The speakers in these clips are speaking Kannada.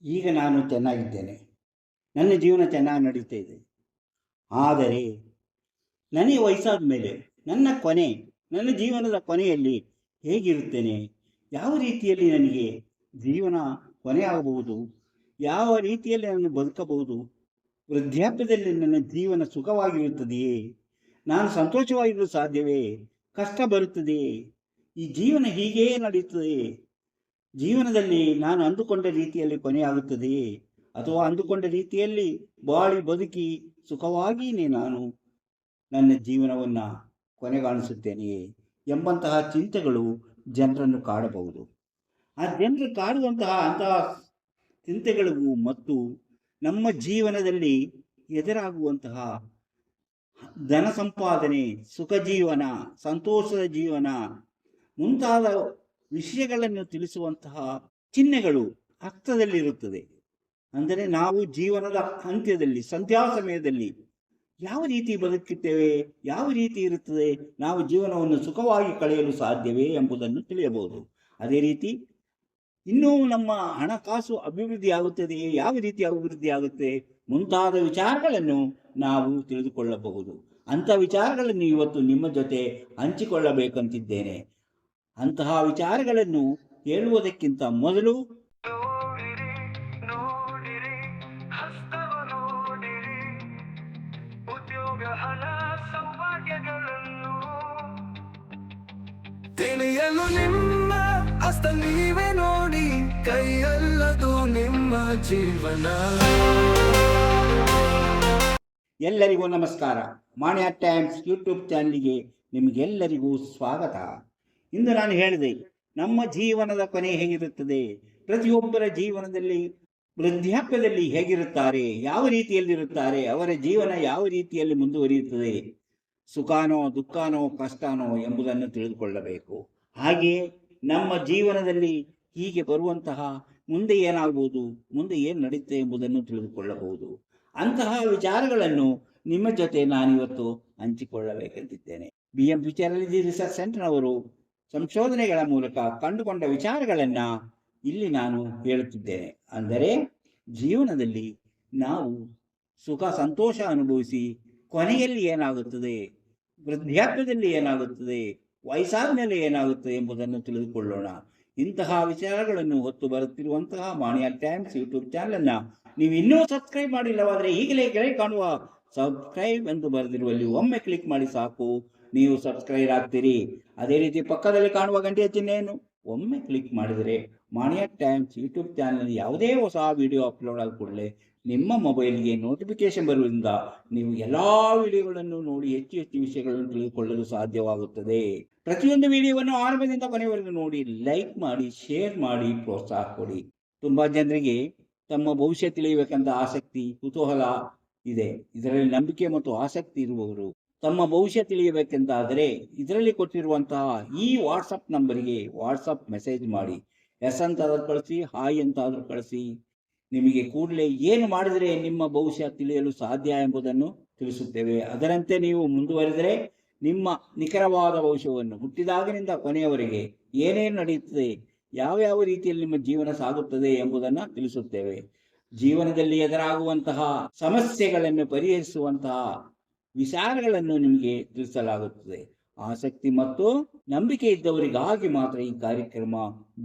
ಈಗ ನಾನು ಚೆನ್ನಾಗಿದ್ದೇನೆ. ನನ್ನ ಜೀವನ ಚೆನ್ನಾಗಿ ನಡೀತಾ ಇದೆ. ಆದರೆ ನನಗೆ ವಯಸ್ಸಾದ ಮೇಲೆ ನನ್ನ ಜೀವನದ ಕೊನೆಯಲ್ಲಿ ಹೇಗಿರುತ್ತೇನೆ? ಯಾವ ರೀತಿಯಲ್ಲಿ ನನಗೆ ಜೀವನ ಕೊನೆಯಾಗಬಹುದು? ಯಾವ ರೀತಿಯಲ್ಲಿ ನಾನು ಬದುಕಬಹುದು? ವೃದ್ಧಾಪ್ಯದಲ್ಲಿ ನನ್ನ ಜೀವನ ಸುಖವಾಗಿರುತ್ತದೆಯೇ? ನಾನು ಸಂತೋಷವಾಗಿರಲು ಸಾಧ್ಯವೇ? ಕಷ್ಟ ಬರುತ್ತದೆಯೇ? ಈ ಜೀವನ ಹೀಗೇ ನಡೆಯುತ್ತದೆ. ಜೀವನದಲ್ಲಿ ನಾನು ಅಂದುಕೊಂಡ ರೀತಿಯಲ್ಲಿ ಕೊನೆಯಾಗುತ್ತದೆಯೇ, ಅಥವಾ ಅಂದುಕೊಂಡ ರೀತಿಯಲ್ಲಿ ಬಾಳಿ ಬದುಕಿ ಸುಖವಾಗಿಯೇ ನಾನು ನನ್ನ ಜೀವನವನ್ನು ಕೊನೆಗಾಣಿಸುತ್ತೇನೆಯೇ ಎಂಬಂತಹ ಚಿಂತೆಗಳು ಜನರನ್ನು ಕಾಡಬಹುದು. ಆ ಜನರು ಅಂತಹ ಚಿಂತೆಗಳಿಗೂ ಮತ್ತು ನಮ್ಮ ಜೀವನದಲ್ಲಿ ಎದುರಾಗುವಂತಹ ಧನ ಸಂಪಾದನೆ, ಸುಖ ಜೀವನ, ಸಂತೋಷದ ಜೀವನ ಮುಂತಾದ ವಿಷಯಗಳನ್ನು ತಿಳಿಸುವಂತಹ ಚಿಹ್ನೆಗಳು ಅರ್ಥದಲ್ಲಿರುತ್ತದೆ. ಅಂದರೆ ನಾವು ಜೀವನದ ಅಂತ್ಯದಲ್ಲಿ, ಸಂಧ್ಯಾ ಸಮಯದಲ್ಲಿ ಯಾವ ರೀತಿ ಬದುಕುತ್ತೇವೆ, ಯಾವ ರೀತಿ ಇರುತ್ತದೆ, ನಾವು ಜೀವನವನ್ನು ಸುಖವಾಗಿ ಕಳೆಯಲು ಸಾಧ್ಯವೇ ಎಂಬುದನ್ನು ತಿಳಿಯಬಹುದು. ಅದೇ ರೀತಿ ಇನ್ನೂ ನಮ್ಮ ಹಣಕಾಸು ಅಭಿವೃದ್ಧಿ ಆಗುತ್ತದೆಯೇ, ಯಾವ ರೀತಿ ಅಭಿವೃದ್ಧಿ ಆಗುತ್ತೆ ಮುಂತಾದ ವಿಚಾರಗಳನ್ನು ನಾವು ತಿಳಿದುಕೊಳ್ಳಬಹುದು. ಅಂಥ ವಿಚಾರಗಳನ್ನು ಇವತ್ತು ನಿಮ್ಮ ಜೊತೆ ಹಂಚಿಕೊಳ್ಳಬೇಕಂತಿದ್ದೇನೆ. ಅಂತಹ ವಿಚಾರಗಳನ್ನು ಹೇಳುವುದಕ್ಕಿಂತ ಮೊದಲು ತಿಳಿಯಲು ನಿಮ್ಮ ಹಸ್ತ ನೀವೇ ನೋಡಿ, ಕೈಯಲ್ಲದು ನಿಮ್ಮ ಜೀವನ. ಎಲ್ಲರಿಗೂ ನಮಸ್ಕಾರ. ಮಾಣಿಯ ಟೈಮ್ಸ್ ಯೂಟ್ಯೂಬ್ ಚಾನಲ್ಗೆ ನಿಮಗೆಲ್ಲರಿಗೂ ಸ್ವಾಗತ. ಇಂದು ನಾನು ಹೇಳಿದೆ, ನಮ್ಮ ಜೀವನದ ಕೊನೆ ಹೇಗಿರುತ್ತದೆ, ಪ್ರತಿಯೊಬ್ಬರ ಜೀವನದಲ್ಲಿ ವೃದ್ಧಾಪ್ಯದಲ್ಲಿ ಹೇಗಿರುತ್ತಾರೆ, ಯಾವ ರೀತಿಯಲ್ಲಿರುತ್ತಾರೆ, ಅವರ ಜೀವನ ಯಾವ ರೀತಿಯಲ್ಲಿ ಮುಂದುವರಿಯುತ್ತದೆ, ಸುಖಾನೋ ದುಃಖಾನೋ ಕಷ್ಟನೋ ಎಂಬುದನ್ನು ತಿಳಿದುಕೊಳ್ಳಬೇಕು. ಹಾಗೆಯೇ ನಮ್ಮ ಜೀವನದಲ್ಲಿ ಹೀಗೆ ಬರುವಂತಹ ಮುಂದೆ ಏನಾಗಬಹುದು, ಮುಂದೆ ಏನು ನಡೆಯುತ್ತೆ ಎಂಬುದನ್ನು ತಿಳಿದುಕೊಳ್ಳಬಹುದು. ಅಂತಹ ವಿಚಾರಗಳನ್ನು ನಿಮ್ಮ ಜೊತೆ ನಾನಿವತ್ತು ಹಂಚಿಕೊಳ್ಳಬೇಕೆಂದಿದ್ದೇನೆ. BM ಫ್ಯೂಚರಾಲಜಿ ರಿಸರ್ಚ್ ಸೆಂಟರ್ನವರು ಸಂಶೋಧನೆಗಳ ಮೂಲಕ ಕಂಡುಕೊಂಡ ವಿಚಾರಗಳನ್ನು ಇಲ್ಲಿ ನಾನು ಹೇಳುತ್ತಿದ್ದೇನೆ. ಅಂದರೆ ಜೀವನದಲ್ಲಿ ನಾವು ಸುಖ ಸಂತೋಷ ಅನುಭವಿಸಿ ಕೊನೆಯಲ್ಲಿ ಏನಾಗುತ್ತದೆ, ವೃದ್ಧಾಪ್ಯದಲ್ಲಿ ಏನಾಗುತ್ತದೆ, ವಯಸ್ಸಾದ ಮೇಲೆ ಏನಾಗುತ್ತದೆ ಎಂಬುದನ್ನು ತಿಳಿದುಕೊಳ್ಳೋಣ. ಇಂತಹ ವಿಚಾರಗಳನ್ನು ಹೊತ್ತು ಬರುತ್ತಿರುವಂತಹ ಮಾಣಿಯ ಟೈಮ್ಸ್ ಯೂಟ್ಯೂಬ್ ಚಾನಲನ್ನು ನೀವು ಇನ್ನೂ ಸಬ್ಸ್ಕ್ರೈಬ್ ಮಾಡಿಲ್ಲವಾದರೆ ಈಗಲೇ ಕೆಳಗೆ ಕಾಣುವ ಸಬ್ಸ್ಕ್ರೈಬ್ ಎಂದು ಬರೆದಿರುವಲ್ಲಿ ಒಮ್ಮೆ ಕ್ಲಿಕ್ ಮಾಡಿ ಸಾಕು, ನೀವು ಸಬ್ಸ್ಕ್ರೈಬ್ ಆಗ್ತೀರಿ. ಅದೇ ರೀತಿ ಪಕ್ಕದಲ್ಲಿ ಕಾಣುವ ಗಂಟೆಯ ಚಿಹ್ನೆಯನ್ನು ಒಮ್ಮೆ ಕ್ಲಿಕ್ ಮಾಡಿದರೆ ಮಾಣಿಯ ಟೈಮ್ಸ್ ಯೂಟ್ಯೂಬ್ ಚಾನಲ್ ಯಾವುದೇ ಹೊಸ ವಿಡಿಯೋ ಅಪ್ಲೋಡ್ ಆದ ಕೂಡಲೇ ನಿಮ್ಮ ಮೊಬೈಲ್ಗೆ ನೋಟಿಫಿಕೇಶನ್ ಬರುವುದರಿಂದ ನೀವು ಎಲ್ಲ ವಿಡಿಯೋಗಳನ್ನು ನೋಡಿ ಹೆಚ್ಚು ಹೆಚ್ಚು ವಿಷಯಗಳನ್ನು ತಿಳಿದುಕೊಳ್ಳಲು ಸಾಧ್ಯವಾಗುತ್ತದೆ. ಪ್ರತಿಯೊಂದು ವಿಡಿಯೋವನ್ನು ಆರಂಭದಿಂದ ಕೊನೆಯವರೆಗೂ ನೋಡಿ, ಲೈಕ್ ಮಾಡಿ, ಶೇರ್ ಮಾಡಿ, ಪ್ರೋತ್ಸಾಹ ಕೊಡಿ. ತುಂಬಾ ಜನರಿಗೆ ತಮ್ಮ ಭವಿಷ್ಯ ತಿಳಿಯಬೇಕಂತ ಆಸಕ್ತಿ, ಕುತೂಹಲ ಇದೆ. ಇದರಲ್ಲಿ ನಂಬಿಕೆ ಮತ್ತು ಆಸಕ್ತಿ ಇರುವವರು ತಮ್ಮ ಭವಿಷ್ಯ ತಿಳಿಯಬೇಕೆಂದಾದರೆ ಇದರಲ್ಲಿ ಕೊಟ್ಟಿರುವಂತಹ ಈ ವಾಟ್ಸಪ್ ನಂಬರಿಗೆ ವಾಟ್ಸಪ್ ಮೆಸೇಜ್ ಮಾಡಿ. ಎಸ್ ಅಂತಾದರೂ ಕಳಿಸಿ, ಹಾಯ್ ಅಂತಾದರೂ ಕಳಿಸಿ. ನಿಮಗೆ ಕೂಡಲೇ ಏನು ಮಾಡಿದರೆ ನಿಮ್ಮ ಭವಿಷ್ಯ ತಿಳಿಯಲು ಸಾಧ್ಯ ಎಂಬುದನ್ನು ತಿಳಿಸುತ್ತೇವೆ. ಅದರಂತೆ ನೀವು ಮುಂದುವರೆದರೆ ನಿಮ್ಮ ನಿಖರವಾದ ಭವಿಷ್ಯವನ್ನು ಹುಟ್ಟಿದಾಗಿನಿಂದ ಕೊನೆಯವರೆಗೆ ಏನೇನು ನಡೆಯುತ್ತದೆ, ಯಾವ ರೀತಿಯಲ್ಲಿ ನಿಮ್ಮ ಜೀವನ ಸಾಗುತ್ತದೆ ಎಂಬುದನ್ನು ತಿಳಿಸುತ್ತೇವೆ. ಜೀವನದಲ್ಲಿ ಎದುರಾಗುವಂತಹ ಸಮಸ್ಯೆಗಳನ್ನು ಪರಿಹರಿಸುವಂತಹ ವಿಚಾರಗಳನ್ನು ನಿಮಗೆ ತಿಳಿಸಲಾಗುತ್ತದೆ. ಆಸಕ್ತಿ ಮತ್ತು ನಂಬಿಕೆ ಇದ್ದವರಿಗಾಗಿ ಮಾತ್ರ ಈ ಕಾರ್ಯಕ್ರಮ.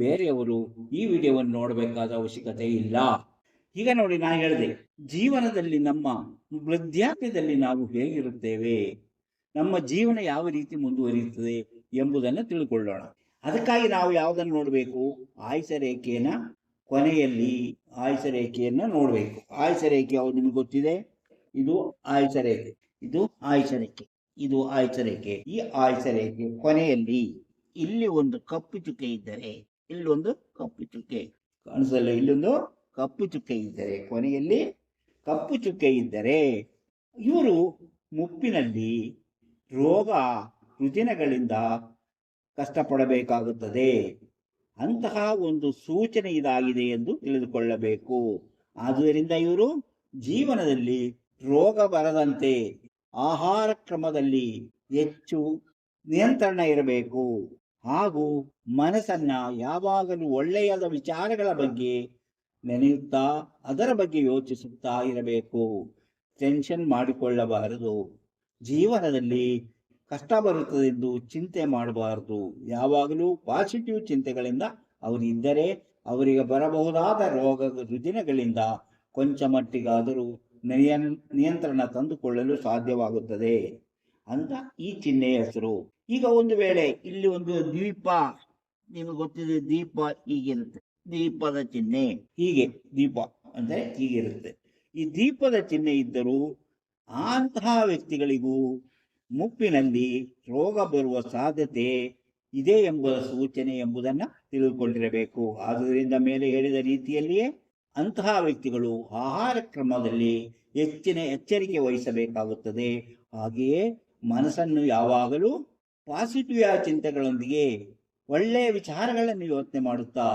ಬೇರೆಯವರು ಈ ವಿಡಿಯೋವನ್ನು ನೋಡಬೇಕಾದ ಅವಶ್ಯಕತೆ ಇಲ್ಲ. ಈಗ ನೋಡಿ, ನಾನು ಹೇಳಿದೆ, ಜೀವನದಲ್ಲಿ ನಮ್ಮ ವೃದ್ಧಾಪ್ಯದಲ್ಲಿ ನಾವು ಹೇಗಿರುತ್ತೇವೆ, ನಮ್ಮ ಜೀವನ ಯಾವ ರೀತಿ ಮುಂದುವರಿಯುತ್ತದೆ ಎಂಬುದನ್ನು ತಿಳಿದುಕೊಳ್ಳೋಣ. ಅದಕ್ಕಾಗಿ ನಾವು ಯಾವುದನ್ನು ನೋಡಬೇಕು, ಆಯುಷ ರೇಖೆಯನ್ನ ಕೊನೆಯಲ್ಲಿ ಆಯುಷ ರೇಖೆಯನ್ನು ನೋಡಬೇಕು. ಆಯುಷ ರೇಖೆ ಯಾವುದು ನಿಮ್ಗೆ ಗೊತ್ತಿದೆ, ಇದು ಆಯುಷ ರೇಖೆ, ಇದು ಆಯುಷ ರೇಖೆ, ಇದು ಆಯುಷ ರೇಖೆ. ಈ ಆಯುಷ ರೇಖೆ ಕೊನೆಯಲ್ಲಿ ಇಲ್ಲಿ ಒಂದು ಕಪ್ಪು ಚುಕ್ಕೆ ಇದ್ದರೆ, ಇಲ್ಲೊಂದು ಕಪ್ಪು ಚುಕ್ಕೆ ಕಾಣಿಸಲ್ಲ, ಇಲ್ಲೊಂದು ಕಪ್ಪು ಚುಕ್ಕೆ ಇದ್ದರೆ, ಕೊನೆಯಲ್ಲಿ ಕಪ್ಪು ಚುಕ್ಕೆ ಇದ್ದರೆ ಇವರು ಮುಪ್ಪಿನಲ್ಲಿ ರೋಗ ರುಜಿನಗಳಿಂದ ಕಷ್ಟಪಡಬೇಕಾಗುತ್ತದೆ. ಅಂತಹ ಒಂದು ಸೂಚನೆ ಇದಾಗಿದೆ ಎಂದು ತಿಳಿದುಕೊಳ್ಳಬೇಕು. ಆದುದರಿಂದ ಇವರು ಜೀವನದಲ್ಲಿ ರೋಗ ಬರದಂತೆ ಆಹಾರ ಕ್ರಮದಲ್ಲಿ ಹೆಚ್ಚು ನಿಯಂತ್ರಣ ಇರಬೇಕು. ಹಾಗೂ ಮನಸ್ಸನ್ನ ಯಾವಾಗಲೂ ಒಳ್ಳೆಯದ ವಿಚಾರಗಳ ಬಗ್ಗೆ ನೆನೆಯುತ್ತಾ ಅದರ ಬಗ್ಗೆ ಯೋಚಿಸುತ್ತಾ ಇರಬೇಕು. ಟೆನ್ಷನ್ ಮಾಡಿಕೊಳ್ಳಬಾರದು. ಜೀವನದಲ್ಲಿ ಕಷ್ಟ ಬರುತ್ತದೆಂದು ಚಿಂತೆ ಮಾಡಬಾರದು. ಯಾವಾಗಲೂ ಪಾಸಿಟಿವ್ ಚಿಂತೆಗಳಿಂದ ಅವರಿದ್ದರೆ ಅವರಿಗೆ ಬರಬಹುದಾದ ರೋಗ ರುಜಿನಗಳಿಂದ ಕೊಂಚ ಮಟ್ಟಿಗಾದರೂ ನಿಯಂತ್ರಣ ತಂದುಕೊಳ್ಳಲು ಸಾಧ್ಯವಾಗುತ್ತದೆ ಅಂತ ಈ ಚಿಹ್ನೆಯ ಹೆಸರು. ಈಗ ಒಂದು ವೇಳೆ ಇಲ್ಲಿ ಒಂದು ದೀಪ, ನಿಮಗೆ ಗೊತ್ತಿದೆ ದೀಪ ಹೀಗಿರುತ್ತೆ, ದೀಪದ ಚಿಹ್ನೆ ಹೀಗೆ, ದೀಪ ಅಂದರೆ ಹೀಗಿರುತ್ತೆ. ಈ ದೀಪದ ಚಿಹ್ನೆ ಇದ್ದರೂ ಅಂತಹ ವ್ಯಕ್ತಿಗಳಿಗೂ ಮುಪ್ಪಿನಲ್ಲಿ ರೋಗ ಬರುವ ಸಾಧ್ಯತೆ ಇದೆ ಎಂಬುದ ಸೂಚನೆ ಎಂಬುದನ್ನು ತಿಳಿದುಕೊಂಡಿರಬೇಕು. ಆದುದರಿಂದ ಮೇಲೆ ಹೇಳಿದ ರೀತಿಯಲ್ಲಿಯೇ ಅಂತಹ ವ್ಯಕ್ತಿಗಳು ಆಹಾರ ಕ್ರಮದಲ್ಲಿ ಹೆಚ್ಚಿನ ಎಚ್ಚರಿಕೆ ವಹಿಸಬೇಕಾಗುತ್ತದೆ. ಹಾಗೆಯೇ ಮನಸ್ಸನ್ನು ಯಾವಾಗಲೂ ಪಾಸಿಟಿವ್ ಚಿಂತೆಗಳೊಂದಿಗೆ ಒಳ್ಳೆಯ ವಿಚಾರಗಳನ್ನು ಯೋಚನೆ ಮಾಡುತ್ತಾ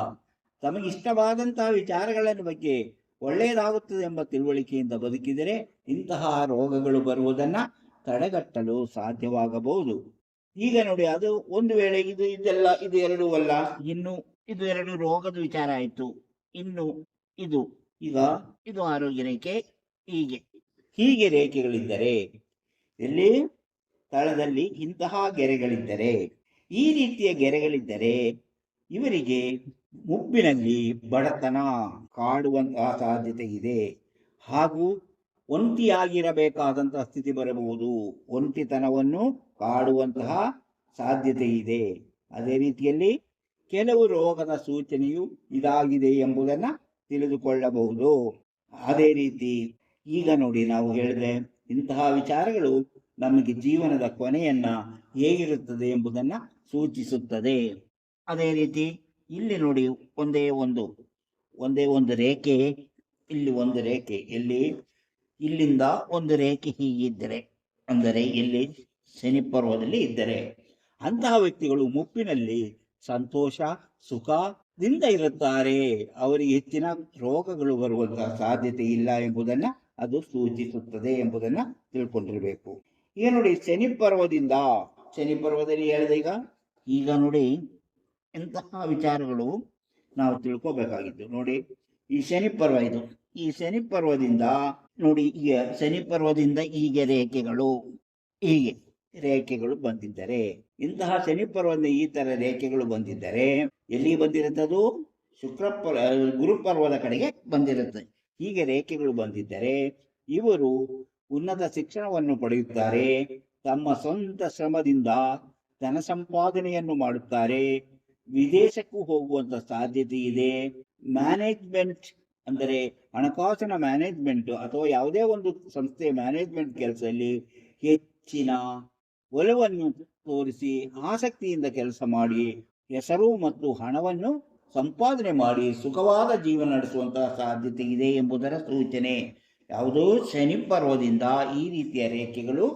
ತಮಗಿಷ್ಟವಾದಂತಹ ವಿಚಾರಗಳ ಬಗ್ಗೆ ಒಳ್ಳೆಯದಾಗುತ್ತದೆ ಎಂಬ ತಿಳುವಳಿಕೆಯಿಂದ ಬದುಕಿದರೆ ಇಂತಹ ರೋಗಗಳು ಬರುವುದನ್ನು ತಡೆಗಟ್ಟಲು ಸಾಧ್ಯವಾಗಬಹುದು. ಈಗ ನೋಡಿ, ಅದು ಒಂದು ವೇಳೆ ಇದು ಎರಡೂ ಅಲ್ಲ, ಇನ್ನು ಇದು ಎರಡು ರೋಗದ ವಿಚಾರ ಆಯಿತು. ಇನ್ನು ಇದು ಆರೋಗ್ಯ ರೇಖೆ. ಹೀಗೆ ರೇಖೆಗಳಿದ್ದರೆ, ಎಲ್ಲಿ ತಳದಲ್ಲಿ ಇಂತಹ ಗೆರೆಗಳಿದ್ದರೆ, ಈ ರೀತಿಯ ಗೆರೆಗಳಿದ್ದರೆ ಇವರಿಗೆ ಮುಪ್ಪಿನಲ್ಲಿ ಬಡತನ ಕಾಡುವಂತಹ ಸಾಧ್ಯತೆ ಇದೆ. ಹಾಗೂ ಒಂಟಿಯಾಗಿರಬೇಕಾದಂತಹ ಸ್ಥಿತಿ ಬರಬಹುದು. ಒಂಟಿತನವನ್ನು ಕಾಡುವಂತಹ ಸಾಧ್ಯತೆ ಇದೆ. ಅದೇ ರೀತಿಯಲ್ಲಿ ಕೆಲವು ರೋಗದ ಸೂಚನೆಯು ಇದಾಗಿದೆ ಎಂಬುದನ್ನು ತಿಳಿದುಕೊಳ್ಳಬಹುದು. ಅದೇ ರೀತಿ ಈಗ ನೋಡಿ, ನಾವು ಹೇಳಿದ್ರೆ ಇಂತಹ ವಿಚಾರಗಳು ನಮಗೆ ಜೀವನದ ಕೊನೆಯನ್ನ ಹೇಗಿರುತ್ತದೆ ಎಂಬುದನ್ನು ಸೂಚಿಸುತ್ತದೆ. ಅದೇ ರೀತಿ ಇಲ್ಲಿ ನೋಡಿ, ಒಂದೇ ಒಂದು ರೇಖೆ, ಇಲ್ಲಿ ಒಂದು ರೇಖೆ, ಇಲ್ಲಿಂದ ಒಂದು ರೇಖೆ ಹೀಗಿದ್ದರೆ, ಅಂದರೆ ಇಲ್ಲಿ ಶನಿ ಪರ್ವದಲ್ಲಿ ಇದ್ದರೆ ಅಂತಹ ವ್ಯಕ್ತಿಗಳು ಮುಪ್ಪಿನಲ್ಲಿ ಸಂತೋಷ ಸುಖದಿಂದ ಇರುತ್ತಾರೆ. ಅವರಿಗೆ ಹೆಚ್ಚಿನ ರೋಗಗಳು ಬರುವಂತಹ ಸಾಧ್ಯತೆ ಇಲ್ಲ ಎಂಬುದನ್ನು ಅದು ಸೂಚಿಸುತ್ತದೆ ಎಂಬುದನ್ನು ತಿಳ್ಕೊಂಡಿರಬೇಕು. ಈಗ ನೋಡಿ, ಶನಿ ಪರ್ವದಲ್ಲಿ ಹೇಳಿದ ಈಗ ನೋಡಿ ಇಂತಹ ವಿಚಾರಗಳು ನಾವು ತಿಳ್ಕೋಬೇಕಾಗಿದ್ದು. ನೋಡಿ, ಈ ಶನಿ ಪರ್ವ ಈ ಶನಿ ಪರ್ವದಿಂದ ನೋಡಿ, ಈಗ ಶನಿ ಪರ್ವದಿಂದ ರೇಖೆಗಳು ಬಂದಿದ್ದರೆ, ಇಂತಹ ಶನಿ ಪರ್ವದಿಂದ ಈ ತರ ರೇಖೆಗಳು ಬಂದಿದ್ದರೆ ಎಲ್ಲಿ ಬಂದಿರುತ್ತದು? ಗುರುಪರ್ವದ ಕಡೆಗೆ ಬಂದಿರುತ್ತೆ. ಹೀಗೆ ರೇಖೆಗಳು ಬಂದಿದ್ದರೆ ಇವರು ಉನ್ನತ ಶಿಕ್ಷಣವನ್ನು ಪಡೆಯುತ್ತಾರೆ, ತಮ್ಮ ಸ್ವಂತ ಶ್ರಮದಿಂದ ಧನ ಸಂಪಾದನೆಯನ್ನು ಮಾಡುತ್ತಾರೆ, ವಿದೇಶಕ್ಕೂ ಹೋಗುವಂತ ಸಾಧ್ಯತೆ ಇದೆ. ಮ್ಯಾನೇಜ್ಮೆಂಟ್ ಅಂದರೆ ಹಣಕಾಸಿನ ಮ್ಯಾನೇಜ್ಮೆಂಟ್ ಅಥವಾ ಯಾವುದೇ ಒಂದು ಸಂಸ್ಥೆ ಮ್ಯಾನೇಜ್ಮೆಂಟ್ ಕೆಲಸದಲ್ಲಿ ಹೆಚ್ಚಿನ ಒಲವನ್ನು ತೋರಿಸಿ ಆಸಕ್ತಿಯಿಂದ ಕೆಲಸ ಮಾಡಿ ಹೆಸರು ಮತ್ತು ಹಣವನ್ನು ಸಂಪಾದನೆ ಮಾಡಿ ಸುಖವಾದ ಜೀವನ ನಡೆಸುವಂತಹ ಸಾಧ್ಯತೆ ಇದೆ ಎಂಬುದರ ಸೂಚನೆ. ಯಾವುದೋ ಶನಿ ಪರ್ವದಿಂದ ಈ ರೀತಿಯ ರೇಖೆಗಳು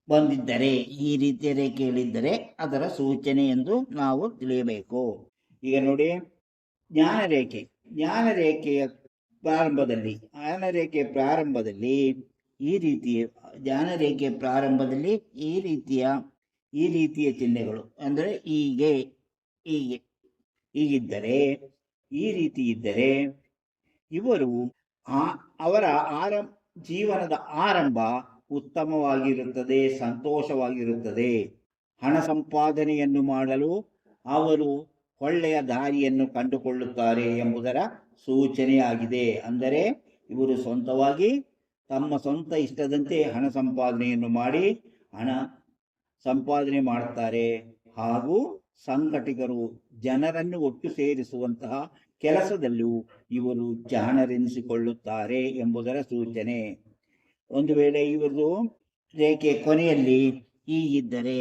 ಬಂದಿದ್ದರೆ, ಈ ರೀತಿಯ ರೇಖೆಗಳಿದ್ದರೆ ಅದರ ಸೂಚನೆ ಎಂದು ನಾವು ತಿಳಿಯಬೇಕು. ಈಗ ನೋಡಿ, ಜ್ಞಾನರೇಖೆಯ ಪ್ರಾರಂಭದಲ್ಲಿ ಈ ರೀತಿಯ ಚಿಹ್ನೆಗಳು, ಅಂದರೆ ಹೀಗಿದ್ದರೆ, ಈ ರೀತಿ ಇದ್ದರೆ ಅವರ ಜೀವನದ ಆರಂಭ ಉತ್ತಮವಾಗಿರುತ್ತದೆ, ಸಂತೋಷವಾಗಿರುತ್ತದೆ. ಹಣ ಸಂಪಾದನೆಯನ್ನು ಮಾಡಲು ಅವರು ಒಳ್ಳೆಯ ದಾರಿಯನ್ನು ಕಂಡುಕೊಳ್ಳುತ್ತಾರೆ ಎಂಬುದರ ಸೂಚನೆಯಾಗಿದೆ. ಅಂದರೆ ಇವರು ಸ್ವಂತವಾಗಿ ತಮ್ಮ ಸ್ವಂತ ಇಷ್ಟದಂತೆ ಹಣ ಸಂಪಾದನೆಯನ್ನು ಮಾಡಿ ಹಣ ಸಂಪಾದನೆ ಮಾಡುತ್ತಾರೆ. ಹಾಗೂ ಸಂಘಟಕರು ಜನರನ್ನು ಒಟ್ಟು ಸೇರಿಸುವಂತಹ ಕೆಲಸದಲ್ಲೂ ಇವರು ಜಾಣರೆನಿಸಿಕೊಳ್ಳುತ್ತಾರೆ ಎಂಬುದರ ಸೂಚನೆ. ಒಂದು ವೇಳೆ ಇವರು ರೇಖೆ ಕೊನೆಯಲ್ಲಿ ಹೀಗಿದ್ದರೆ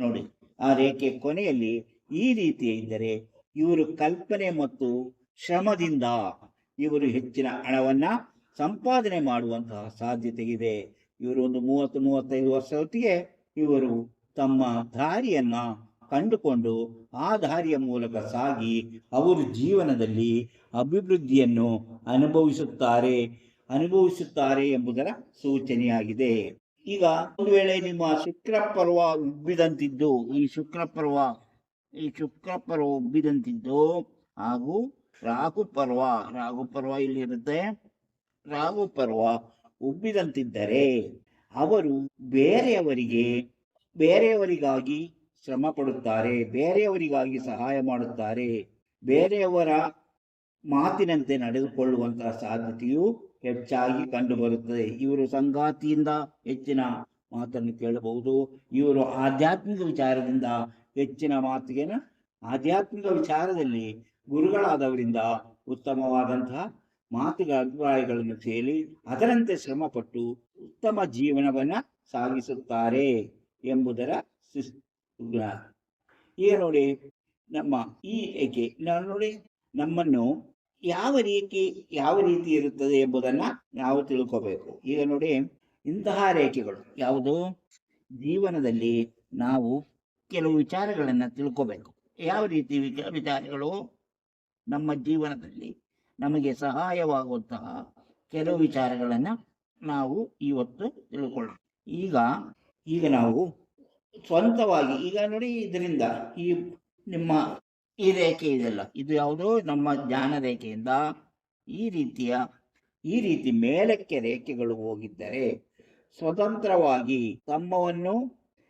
ನೋಡಿ, ಆ ರೇಖೆ ಕೊನೆಯಲ್ಲಿ ಈ ರೀತಿ ಇದ್ದರೆ ಇವರು ಕಲ್ಪನೆ ಮತ್ತು ಶ್ರಮದಿಂದ ಇವರು ಹೆಚ್ಚಿನ ಹಣವನ್ನ ಸಂಪಾದನೆ ಮಾಡುವಂತಹ ಸಾಧ್ಯತೆ ಇದೆ. ಇವರು ಒಂದು 30-35 ವರ್ಷ ಹೊತ್ತಿಗೆ ಇವರು ತಮ್ಮ ದಾರಿಯನ್ನ ಕಂಡುಕೊಂಡು ಆ ದಾರಿಯ ಮೂಲಕ ಸಾಗಿ ಅವರು ಜೀವನದಲ್ಲಿ ಅಭಿವೃದ್ಧಿಯನ್ನು ಅನುಭವಿಸುತ್ತಾರೆ ಎಂಬುದರ ಸೂಚನೆಯಾಗಿದೆ. ಈಗ ಒಂದು ವೇಳೆ ನಿಮ್ಮ ಶುಕ್ರ ಪರ್ವ ಉಬ್ಬಿದಂತಿದ್ದು ಹಾಗೂ ರಾಗು ಪರ್ವ ಇಲ್ಲಿರುತ್ತೆ. ರಾಗು ಪರ್ವ ಉಬ್ಬಿದಂತಿದ್ದರೆ ಅವರು ಬೇರೆಯವರಿಗಾಗಿ ಶ್ರಮ ಪಡುತ್ತಾರೆ, ಬೇರೆಯವರಿಗಾಗಿ ಸಹಾಯ ಮಾಡುತ್ತಾರೆ, ಬೇರೆಯವರ ಮಾತಿನಂತೆ ನಡೆದುಕೊಳ್ಳುವಂತಹ ಸಾಧ್ಯತೆಯು ಹೆಚ್ಚಾಗಿ ಕಂಡುಬರುತ್ತದೆ. ಇವರು ಸಂಗಾತಿಯಿಂದ ಹೆಚ್ಚಿನ ಮಾತನ್ನು ಕೇಳಬಹುದು. ಇವರು ಆಧ್ಯಾತ್ಮಿಕ ವಿಚಾರದಿಂದ ಹೆಚ್ಚಿನ ಆಧ್ಯಾತ್ಮಿಕ ವಿಚಾರದಲ್ಲಿ ಗುರುಗಳಾದವರಿಂದ ಉತ್ತಮವಾದಂತಹ ಅಭಿಪ್ರಾಯಗಳನ್ನು ಕೇಳಿ ಅದರಂತೆ ಶ್ರಮಪಟ್ಟು ಉತ್ತಮ ಜೀವನವನ್ನ ಸಾಗಿಸುತ್ತಾರೆ ಎಂಬುದರ ಗುಣ. ಈಗ ನೋಡಿ, ನಮ್ಮ ಈ ರೇಖೆ ನೋಡಿ ನಮ್ಮನ್ನು ಯಾವ ರೀತಿ ಇರುತ್ತದೆ ಎಂಬುದನ್ನ ನಾವು ತಿಳ್ಕೋಬೇಕು. ಈಗ ನೋಡಿ, ಇಂತಹ ರೇಖೆಗಳು ಯಾವುದು, ಜೀವನದಲ್ಲಿ ನಾವು ಕೆಲವು ವಿಚಾರಗಳನ್ನ ತಿಳ್ಕೋಬೇಕು. ಯಾವ ರೀತಿ ವಿಚಾರಗಳು? ನಮ್ಮ ಜೀವನದಲ್ಲಿ ನಮಗೆ ಸಹಾಯವಾಗುವಂತಹ ಕೆಲವು ವಿಚಾರಗಳನ್ನ ನಾವು ಇವತ್ತು ತಿಳ್ಕೊಳ್ಳೋಣ. ಈಗ ನಾವು ಸ್ವಂತವಾಗಿ, ಈಗ ನೋಡಿ, ಇದರಿಂದ ಈ ರೇಖೆ ಇದೆಲ್ಲ, ಇದು ಯಾವುದೋ ನಮ್ಮ ಜ್ಞಾನ ರೇಖೆಯಿಂದ ಈ ರೀತಿ ಮೇಲಕ್ಕೆ ರೇಖೆಗಳು ಹೋಗಿದ್ದರೆ ಸ್ವತಂತ್ರವಾಗಿ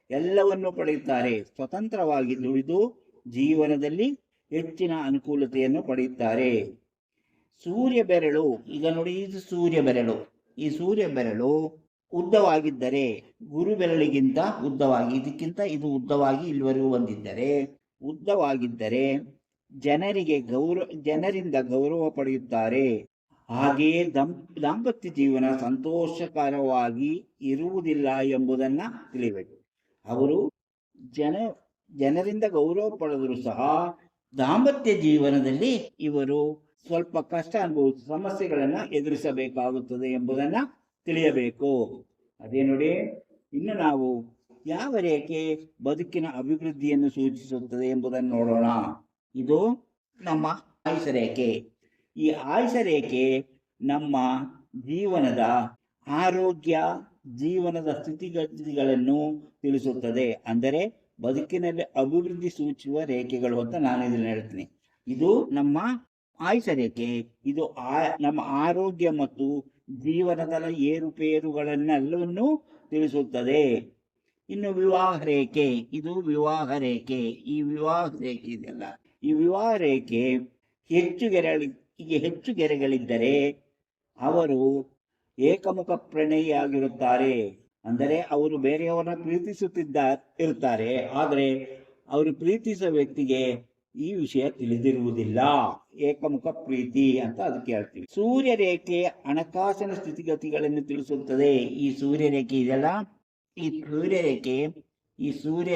ಎಲ್ಲವನ್ನು ಪಡೆಯುತ್ತಾರೆ. ಸ್ವತಂತ್ರವಾಗಿ ದುಡಿದು ಜೀವನದಲ್ಲಿ ಹೆಚ್ಚಿನ ಅನುಕೂಲತೆಯನ್ನು ಪಡೆಯುತ್ತಾರೆ. ಸೂರ್ಯ ಬೆರಳು, ಈಗ ನೋಡಿ, ಇದು ಸೂರ್ಯ ಬೆರಳು. ಈ ಸೂರ್ಯ ಬೆರಳು ಉದ್ದವಾಗಿದ್ದರೆ, ಗುರು ಬೆರಳಿಗಿಂತ ಉದ್ದವಾಗಿ, ಇದಕ್ಕಿಂತ ಇದು ಉದ್ದವಾಗಿ ಇಲ್ಲಿವರೆಗೂ ಬಂದಿದ್ದರೆ, ಉದ್ದವಾಗಿದ್ದರೆ ಜನರಿಂದ ಗೌರವ ಪಡೆಯುತ್ತಾರೆ. ಹಾಗೆಯೇ ದಾಂಪತ್ಯ ಜೀವನ ಸಂತೋಷಕರವಾಗಿ ಇರುವುದಿಲ್ಲ ಎಂಬುದನ್ನ ತಿಳಿಯಬೇಕು. ಅವರು ಜನರಿಂದ ಗೌರವ ಪಡೆದರೂ ಸಹ ದಾಂಪತ್ಯ ಜೀವನದಲ್ಲಿ ಇವರು ಸ್ವಲ್ಪ ಕಷ್ಟ ಅನುಭವಿಸಿ ಸಮಸ್ಯೆಗಳನ್ನ ಎದುರಿಸಬೇಕಾಗುತ್ತದೆ ಎಂಬುದನ್ನ ತಿಳಿಯಬೇಕು. ಅದೇ ನೋಡಿ, ಇನ್ನು ನಾವು ಯಾವ ರೇಖೆ ಬದುಕಿನ ಅಭಿವೃದ್ಧಿಯನ್ನು ಸೂಚಿಸುತ್ತದೆ ಎಂಬುದನ್ನು ನೋಡೋಣ. ಇದು ನಮ್ಮ ಆಯುಷ ರೇಖೆ. ಈ ಆಯುಷ ರೇಖೆ ನಮ್ಮ ಜೀವನದ ಆರೋಗ್ಯ, ಜೀವನದ ಸ್ಥಿತಿಗತಿಗಳನ್ನು ತಿಳಿಸುತ್ತದೆ. ಅಂದರೆ ಬದುಕಿನಲ್ಲಿ ಅಭಿವೃದ್ಧಿ ಸೂಚಿಸುವ ರೇಖೆಗಳು ಅಂತ ನಾನು ಇದನ್ನು ಹೇಳ್ತೀನಿ. ಇದು ನಮ್ಮ ಆಯುಷ ರೇಖೆ. ಇದು ನಮ್ಮ ಆರೋಗ್ಯ ಮತ್ತು ಜೀವನದ ಏರುಪೇರುಗಳನ್ನೆಲ್ಲವನ್ನು ತಿಳಿಸುತ್ತದೆ. ಇನ್ನು ವಿವಾಹ ರೇಖೆ, ಇದು ವಿವಾಹ ರೇಖೆ. ಈ ವಿವಾಹ ರೇಖೆ ಇದೆಲ್ಲ, ಈ ವಿವಾಹ ರೇಖೆ ಹೆಚ್ಚು ಗೆರೆಗಳಿದ್ದರೆ ಅವರು ಏಕಮುಖ ಪ್ರಣಯಿಯಾಗಿರುತ್ತಾರೆ. ಅಂದರೆ ಅವರು ಬೇರೆಯವರನ್ನ ಇರುತ್ತಾರೆ, ಆದರೆ ಅವರು ಪ್ರೀತಿಸುವ ವ್ಯಕ್ತಿಗೆ ಈ ವಿಷಯ ತಿಳಿದಿರುವುದಿಲ್ಲ. ಏಕಮುಖ ಪ್ರೀತಿ ಅಂತ ಅದಕ್ಕೆ ಹೇಳ್ತೀವಿ. ಸೂರ್ಯ ರೇಖೆ ಹಣಕಾಸಿನ ಸ್ಥಿತಿಗತಿಗಳನ್ನು ತಿಳಿಸುತ್ತದೆ. ಈ ಸೂರ್ಯ ರೇಖೆ ಇದೆಲ್ಲ, ಈ ಸೂರ್ಯ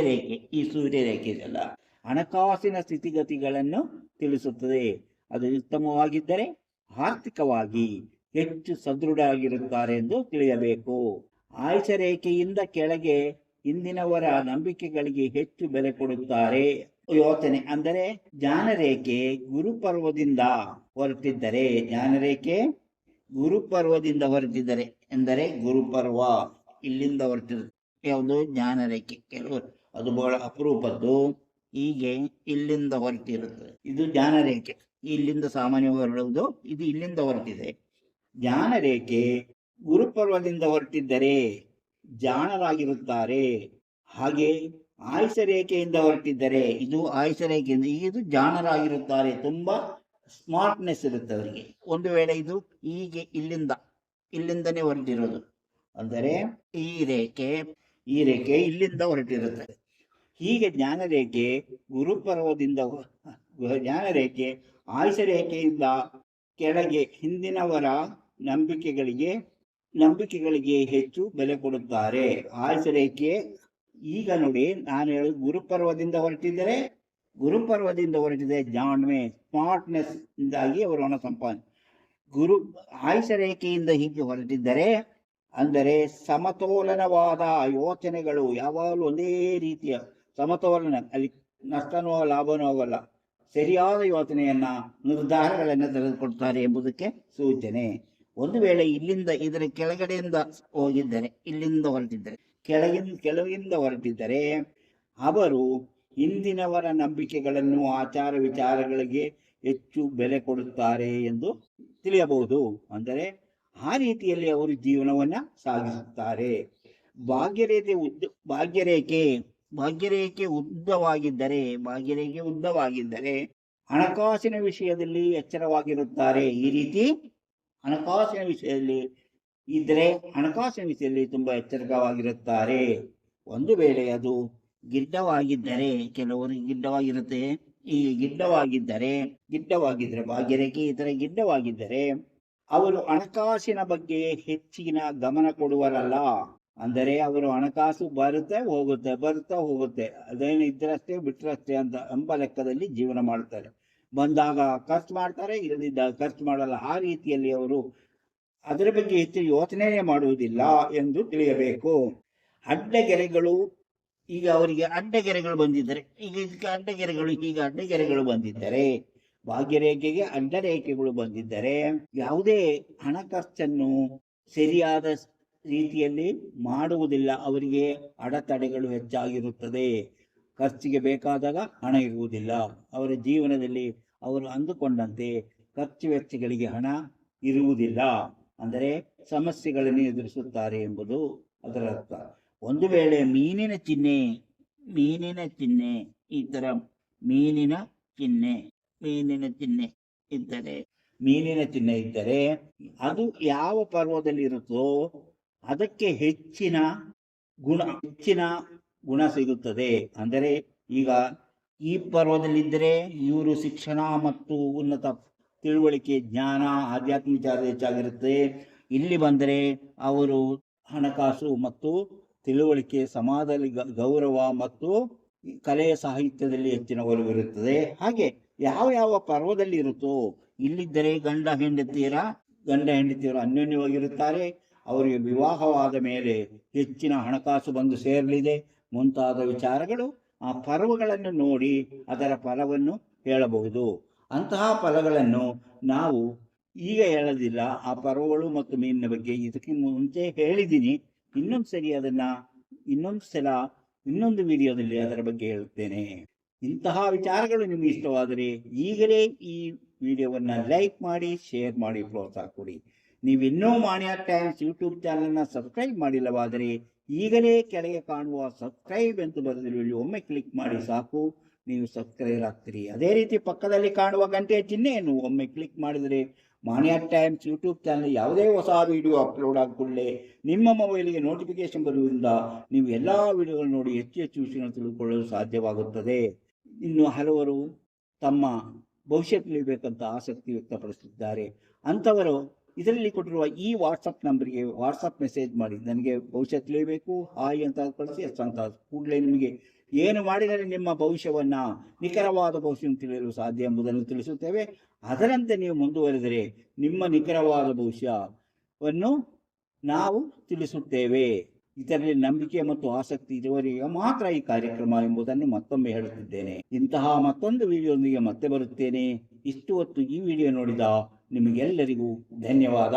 ರೇಖೆ ಇದೆಲ್ಲ ಹಣಕಾಸಿನ ಸ್ಥಿತಿಗತಿಗಳನ್ನು ತಿಳಿಸುತ್ತದೆ. ಅದು ಉತ್ತಮವಾಗಿದ್ದರೆ ಆರ್ಥಿಕವಾಗಿ ಹೆಚ್ಚು ಸದೃಢವಾಗಿರುತ್ತಾರೆ ಎಂದು ತಿಳಿಯಬೇಕು. ಆಯುಷ ರೇಖೆಯಿಂದ ಕೆಳಗೆ ಇಂದಿನವರ ನಂಬಿಕೆಗಳಿಗೆ ಹೆಚ್ಚು ಬೆಲೆ ಕೊಡುತ್ತಾರೆ. ಯೋಚನೆ ಅಂದರೆ ಜ್ಞಾನರೇಖೆ ಗುರುಪರ್ವದಿಂದ ಹೊರಟಿದ್ದರೆ, ಎಂದರೆ ಗುರುಪರ್ವ ಇಲ್ಲಿಂದ ಹೊರಟಿರುತ್ತೆ. ಯಾವುದು? ಜ್ಞಾನರೇಖೆ. ಕೆಲವರು ಅದು ಬಹಳ ಅಪರೂಪದ್ದು. ಹೀಗೆ ಇಲ್ಲಿಂದ ಹೊರಟಿರುತ್ತದೆ. ಇದು ಜ್ಞಾನರೇಖೆ. ಇಲ್ಲಿಂದ ಸಾಮಾನ್ಯವಾಗಿ ಹೊರಡುವುದು, ಇದು ಇಲ್ಲಿಂದ ಹೊರಟಿದೆ. ಜ್ಞಾನರೇಖೆ ಗುರುಪರ್ವದಿಂದ ಹೊರಟಿದ್ದರೆ ಜಾಣರಾಗಿರುತ್ತಾರೆ. ಹಾಗೆ ಆಯುಷ ರೇಖೆಯಿಂದ ಹೊರಟಿದ್ದರೆ, ಇದು ಆಯುಷ ರೇಖೆಯಿಂದ, ಇದು ಜಾಣರಾಗಿರುತ್ತಾರೆ. ತುಂಬಾ ಸ್ಮಾರ್ಟ್ನೆಸ್ ಇರುತ್ತೆ ಅವರಿಗೆ. ಒಂದು ವೇಳೆ ಇದು ಹೀಗೆ ಇಲ್ಲಿಂದನೇ ಹೊರಟಿರೋದು, ಅಂದರೆ ಈ ರೇಖೆ ಇಲ್ಲಿಂದ ಹೊರಟಿರುತ್ತದೆ. ಹೀಗೆ ಜ್ಞಾನರೇಖೆ ಆಯುಷ ರೇಖೆಯಿಂದ ಕೆಳಗೆ ಹಿಂದಿನವರ ನಂಬಿಕೆಗಳಿಗೆ ಹೆಚ್ಚು ಬೆಲೆ ಕೊಡುತ್ತಾರೆ. ಆಯುಷ ರೇಖೆ ಈಗ ನೋಡಿ, ನಾನು ಹೇಳೋದು ಗುರುಪರ್ವದಿಂದ ಹೊರಟಿದೆ ಜಾಣ್ಮೆ, ಸ್ಮಾರ್ಟ್ನೆಸ್ ಇಂದಾಗಿ ಅವರ ಹಣ ಸಂಪಾದನೆ. ಆಯುಷ ರೇಖೆಯಿಂದ ಹೀಗೆ ಹೊರಟಿದ್ದರೆ, ಅಂದರೆ ಸಮತೋಲನವಾದ ಯೋಚನೆಗಳು, ಯಾವಾಗಲೂ ಒಂದೇ ರೀತಿಯ ಸಮತೋಲನ, ಅಲ್ಲಿ ನಷ್ಟನೋ ಲಾಭನೋ ಆಗಲ್ಲ, ಸರಿಯಾದ ಯೋಚನೆಯನ್ನ ನಿರ್ಧಾರಗಳನ್ನು ತೆಗೆದುಕೊಳ್ತಾರೆ ಎಂಬುದಕ್ಕೆ ಸೂಚನೆ. ಒಂದು ವೇಳೆ ಇದರ ಕೆಳಗಡೆಯಿಂದ ಹೋಗಿದ್ದರೆ, ಇಲ್ಲಿಂದ ಹೊರಟಿದ್ದರೆ, ಕೆಳಗಿಂದ ಹೊರಟಿದ್ದರೆ, ಅವರು ಹಿಂದಿನವರ ನಂಬಿಕೆಗಳನ್ನು, ಆಚಾರ ವಿಚಾರಗಳಿಗೆ ಹೆಚ್ಚು ಬೆಲೆ ಕೊಡುತ್ತಾರೆ ಎಂದು ತಿಳಿಯಬಹುದು. ಅಂದರೆ ಆ ರೀತಿಯಲ್ಲಿ ಅವರು ಜೀವನವನ್ನ ಸಾಗಿಸುತ್ತಾರೆ. ಭಾಗ್ಯರೇಖೆ ಉದ್ದವಾಗಿದ್ದರೆ ಹಣಕಾಸಿನ ವಿಷಯದಲ್ಲಿ ಎಚ್ಚರವಾಗಿರುತ್ತಾರೆ. ಈ ರೀತಿ ಹಣಕಾಸಿನ ವಿಷಯದಲ್ಲಿ ತುಂಬಾ ಎಚ್ಚರಿಕವಾಗಿರುತ್ತಾರೆ. ಒಂದು ವೇಳೆ ಅದು ಗಿಡ್ಡವಾಗಿದ್ದರೆ, ಕೆಲವರಿಗೆ ಗಿಡ್ಡವಾಗಿರುತ್ತೆ, ಈ ಗಿಡ್ಡವಾಗಿದ್ದರೆ ಭಾಗ್ಯರೇಖೆ ಈ ತರ ಗಿಡ್ಡವಾಗಿದ್ದರೆ ಅವರು ಹಣಕಾಸಿನ ಬಗ್ಗೆ ಹೆಚ್ಚಿನ ಗಮನ ಕೊಡುವರಲ್ಲ. ಅಂದರೆ ಅವರು ಹಣಕಾಸು ಬರುತ್ತಾ ಹೋಗುತ್ತೆ, ಅದೇನು ಇದ್ರಷ್ಟೇ ಬಿಟ್ರಷ್ಟೇ ಅಂತ ಎಂಬ ಲೆಕ್ಕದಲ್ಲಿ ಜೀವನ ಮಾಡ್ತಾರೆ. ಬಂದಾಗ ಖರ್ಚು ಮಾಡ್ತಾರೆ, ಇಲ್ಲದಿದ್ದಾಗ ಖರ್ಚು ಮಾಡಲ್ಲ. ಆ ರೀತಿಯಲ್ಲಿ ಅವರು ಅದರ ಬಗ್ಗೆ ಹೆಚ್ಚು ಯೋಚನೆ ಮಾಡುವುದಿಲ್ಲ ಎಂದು ತಿಳಿಯಬೇಕು. ಈಗ ಅವರಿಗೆ ಅಡ್ಡಗೆರೆಗಳು ಬಂದಿದ್ದರೆ, ಭಾಗ್ಯರೇಖೆಗೆ ಅಡ್ಡರೇಖೆಗಳು ಬಂದಿದ್ದರೆ ಯಾವುದೇ ಹಣ ಖರ್ಚನ್ನು ಸರಿಯಾದ ರೀತಿಯಲ್ಲಿ ಮಾಡುವುದಿಲ್ಲ. ಅವರಿಗೆ ಅಡೆತಡೆಗಳು ಹೆಚ್ಚಾಗಿರುತ್ತದೆ. ಖರ್ಚಿಗೆ ಬೇಕಾದಾಗ ಹಣ ಇರುವುದಿಲ್ಲ. ಅವರ ಜೀವನದಲ್ಲಿ ಅವರು ಅಂದುಕೊಂಡಂತೆ ಖರ್ಚು ವೆಚ್ಚಗಳಿಗೆ ಹಣ ಇರುವುದಿಲ್ಲ. ಅಂದರೆ ಸಮಸ್ಯೆಗಳನ್ನು ಎದುರಿಸುತ್ತಾರೆ ಎಂಬುದು ಅದರ ಅರ್ಥ. ಒಂದು ವೇಳೆ ಮೀನಿನ ಚಿಹ್ನೆ ಈ ತರ ಮೀನಿನ ಚಿಹ್ನೆ ಇದ್ದರೆ ಅದು ಯಾವ ಪರ್ವದಲ್ಲಿ ಇರುತ್ತೋ ಅದಕ್ಕೆ ಹೆಚ್ಚಿನ ಗುಣ ಸಿಗುತ್ತದೆ. ಅಂದರೆ ಈಗ ಈ ಪರ್ವದಲ್ಲಿದ್ದರೆ ಇವರು ಶಿಕ್ಷಣ ಮತ್ತು ಉನ್ನತ ತಿಳುವಳಿಕೆ, ಜ್ಞಾನ, ಆಧ್ಯಾತ್ಮಿಕ ವಿಚಾರ ಹೆಚ್ಚಾಗಿರುತ್ತೆ. ಇಲ್ಲಿ ಬಂದರೆ ಅವರು ಹಣಕಾಸು ಮತ್ತು ತಿಳುವಳಿಕೆ, ಸಮಾಜದಲ್ಲಿ ಗೌರವ ಮತ್ತು ಕಲೆಯ ಸಾಹಿತ್ಯದಲ್ಲಿ ಹೆಚ್ಚಿನ ಒಲವಿರುತ್ತದೆ. ಹಾಗೆ ಯಾವ ಪರ್ವದಲ್ಲಿ ಇರುತ್ತೋ ಇಲ್ಲಿದ್ದರೆ ಗಂಡ ಹೆಂಡತಿಯರು ಅನ್ಯೋನ್ಯವಾಗಿರುತ್ತಾರೆ. ಅವರಿಗೆ ವಿವಾಹವಾದ ಮೇಲೆ ಹೆಚ್ಚಿನ ಹಣಕಾಸು ಬಂದು ಸೇರಲಿದೆ ಮುಂತಾದ ವಿಚಾರಗಳು ಆ ಪರ್ವಗಳನ್ನು ನೋಡಿ ಅದರ ಫಲವನ್ನು ಹೇಳಬಹುದು. ಅಂತಹ ಫಲಗಳನ್ನು ನಾವು ಈಗ ಹೇಳೋದಿಲ್ಲ. ಆ ಪರ್ವಗಳು ಮತ್ತು ಮೀನಿನ ಬಗ್ಗೆ ಇದಕ್ಕೆ ಮುಂಚೆ ಹೇಳಿದ್ದೀನಿ. ಇನ್ನೊಂದು ವಿಡಿಯೋದಲ್ಲಿ ಅದರ ಬಗ್ಗೆ ಹೇಳುತ್ತೇನೆ. ಇಂತಹ ವಿಚಾರಗಳು ನಿಮಗೆ ಇಷ್ಟವಾದರೆ ಈಗಲೇ ಈ ವಿಡಿಯೋವನ್ನು ಲೈಕ್ ಮಾಡಿ, ಶೇರ್ ಮಾಡಿ, ಪ್ರೋತ್ಸಾಹ ಕೊಡಿ. ನೀವಿನ್ನೂ ಮಾಣಿಯಾ ಟೈಮ್ಸ್ ಯೂಟ್ಯೂಬ್ ಚಾನಲ್ನ ಸಬ್ಸ್ಕ್ರೈಬ್ ಮಾಡಿಲ್ಲವಾದರೆ ಈಗಲೇ ಕೆಳಗೆ ಕಾಣುವ ಸಬ್ಸ್ಕ್ರೈಬ್ ಎಂದು ಬರೆದಿರುವಲ್ಲಿ ಒಮ್ಮೆ ಕ್ಲಿಕ್ ಮಾಡಿ ಸಾಕು, ನೀವು ಸಬ್ಸ್ಕ್ರೈಬ್ ಆಗ್ತೀರಿ. ಅದೇ ರೀತಿ ಪಕ್ಕದಲ್ಲಿ ಕಾಣುವ ಗಂಟೆಯ ಚಿಹ್ನೆಯನ್ನು ಒಮ್ಮೆ ಕ್ಲಿಕ್ ಮಾಡಿದರೆ ಮಾಣಿಯಾ ಟೈಮ್ಸ್ ಯೂಟ್ಯೂಬ್ ಚಾನಲ್ ಯಾವುದೇ ಹೊಸ ವಿಡಿಯೋ ಅಪ್ಲೋಡ್ ಆದ ಕೂಡಲೇ ನಿಮ್ಮ ಮೊಬೈಲಿಗೆ ನೋಟಿಫಿಕೇಶನ್ ಬರುವುದರಿಂದ ನೀವು ಎಲ್ಲ ವಿಡಿಯೋಗಳು ನೋಡಿ ಹೆಚ್ಚು ವಿಷಯಗಳನ್ನು ತಿಳಿದುಕೊಳ್ಳಲು ಸಾಧ್ಯವಾಗುತ್ತದೆ. ಇನ್ನು ಹಲವರು ತಮ್ಮ ಭವಿಷ್ಯ ತಿಳಿಯಬೇಕಂತ ಆಸಕ್ತಿ ವ್ಯಕ್ತಪಡಿಸುತ್ತಿದ್ದಾರೆ. ಅಂಥವರು ಇದರಲ್ಲಿ ಕೊಟ್ಟಿರುವ ಈ ವಾಟ್ಸಪ್ ನಂಬರ್ಗೆ ವಾಟ್ಸಪ್ ಮೆಸೇಜ್ ಮಾಡಿ, ನನಗೆ ಭವಿಷ್ಯ ತಿಳಿಯಬೇಕು, ಹಾಯ್ ಅಂತ ಕಳಿಸಿ. ಅಂತ ಕೂಡಲೇ ನಿಮಗೆ ಏನು ಮಾಡಿದರೆ ನಿಮ್ಮ ಭವಿಷ್ಯವನ್ನು, ನಿಖರವಾದ ಭವಿಷ್ಯವನ್ನು ತಿಳಿಯಲು ಸಾಧ್ಯ ಎಂಬುದನ್ನು ತಿಳಿಸುತ್ತೇವೆ. ಅದರಂತೆ ನೀವು ಮುಂದುವರೆದರೆ ನಿಮ್ಮ ನಿಖರವಾದ ಭವಿಷ್ಯವನ್ನು ನಾವು ತಿಳಿಸುತ್ತೇವೆ. ಇದರಲ್ಲಿ ನಂಬಿಕೆ ಮತ್ತು ಆಸಕ್ತಿ ಇರುವವರಿಗೆ ಮಾತ್ರ ಈ ಕಾರ್ಯಕ್ರಮ ಎಂಬುದನ್ನು ಮತ್ತೊಮ್ಮೆ ಹೇಳುತ್ತಿದ್ದೇನೆ. ಇಂತಹ ಮತ್ತೊಂದು ವಿಡಿಯೋದೊಂದಿಗೆ ಮತ್ತೆ ಬರುತ್ತೇನೆ. ಇಷ್ಟು ಹೊತ್ತು ಈ ವಿಡಿಯೋ ನೋಡಿದ ನಿಮಗೆಲ್ಲರಿಗೂ ಧನ್ಯವಾದ.